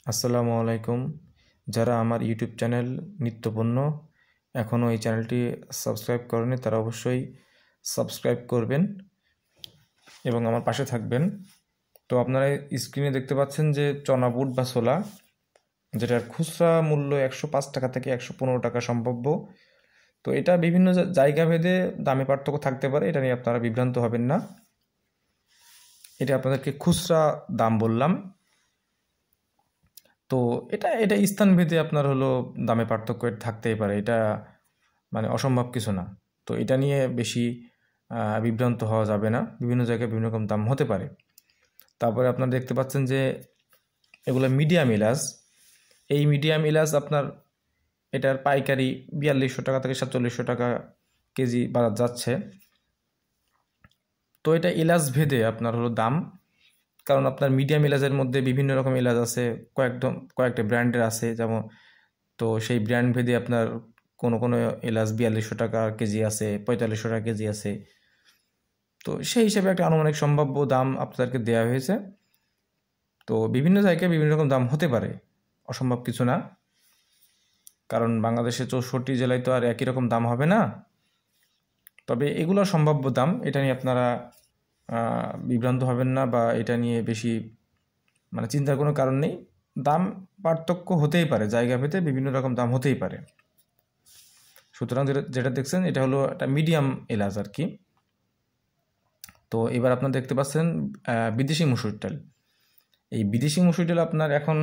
আসসালামু আলাইকুম। যারা আমার ইউটিউব চ্যানেল নিত্যপণ্য এখনও এই চ্যানেলটি সাবস্ক্রাইব করেনি তারা অবশ্যই সাবস্ক্রাইব করবেন এবং আমার পাশে থাকবেন। তো আপনারা স্ক্রিনে দেখতে পাচ্ছেন যে চনা বুট বা ছোলা, যেটার খুচরা মূল্য 105 টাকা থেকে 115 টাকা সম্ভাব্য। তো এটা বিভিন্ন জায়গা ভেদে দামে পার্থক্য থাকতে পারে, এটা নিয়ে আপনারা বিভ্রান্ত হবেন না। এটা আপনাদেরকে খুচরা দাম বললাম। তো এটা এটা স্থানভেদে আপনার হলো দামে পার্থক্য থাকতেই পারে, এটা মানে অসম্ভব কিছু না। তো এটা নিয়ে বেশি বিভ্রান্ত হওয়া যাবে না, বিভিন্ন জায়গায় বিভিন্ন রকম দাম হতে পারে। তারপরে আপনারা দেখতে পাচ্ছেন যে এগুলো মিডিয়াম এলাচ। এই মিডিয়াম এলাচ আপনার এটার পাইকারি 4200 টাকা থেকে 4700 টাকা কেজি বাজার যাচ্ছে। তো এটা এলাচ ভেদে আপনার হলো দাম, কারণ আপনার মিডিয়াম এলাচের মধ্যে বিভিন্ন রকম এলাচ আছে, কয়েকটা ব্র্যান্ডের আছে যেমন। তো সেই ব্র্যান্ড ভেদে আপনার কোনো কোনো এলাচ 4200 টাকা কেজি আছে, 4500 টাকা কেজি আছে। তো সেই হিসেবে একটা আনুমানিক সম্ভাব্য দাম আপনাদেরকে দেওয়া হয়েছে। তো বিভিন্ন জায়গায় বিভিন্ন রকম দাম হতে পারে, অসম্ভব কিছু না, কারণ বাংলাদেশে 64 জেলায় তো আর একই রকম দাম হবে না। তবে এগুলো সম্ভাব্য দাম, এটা নিয়ে আপনারা বিভ্রান্ত হবেন না বা এটা নিয়ে বেশি মানে চিন্তার কোনো কারণ নেই। দাম পার্থক্য হতেই পারে, জায়গা ভেদে বিভিন্ন রকম দাম হতেই পারে। সুতরাং যেটা দেখছেন এটা হলো একটা মিডিয়াম এলাচ আর কি। তো এবার আপনারা দেখতে পাচ্ছেন বিদেশি মুসুর ডাল। এই বিদেশি মুসুর ডাল আপনার এখন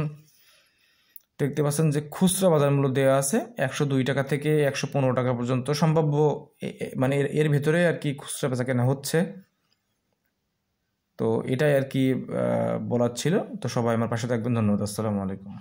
দেখতে পাচ্ছেন যে খুচরা বাজার মূল্য দেওয়া আছে 102 টাকা থেকে 115 টাকা পর্যন্ত সম্ভাব্য, মানে এর ভেতরে আর কি খুচরা বেচা কেনা হচ্ছে। তো এটাই আর কি বলার ছিল। তো সবাই আমার পাশে থাকবেন, ধন্যবাদ, আসসালামু আলাইকুম।